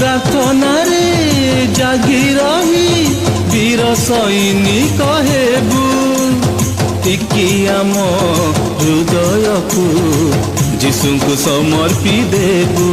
ପ୍ରାର୍ଥନାରେ ଜାଗି ରହି ବୀର ସୈନିକ ହେବୁ। ଟିକି ଆମ ହୃଦୟକୁ ଯୀଶୁଙ୍କୁ ସମର୍ପି ଦେବୁ।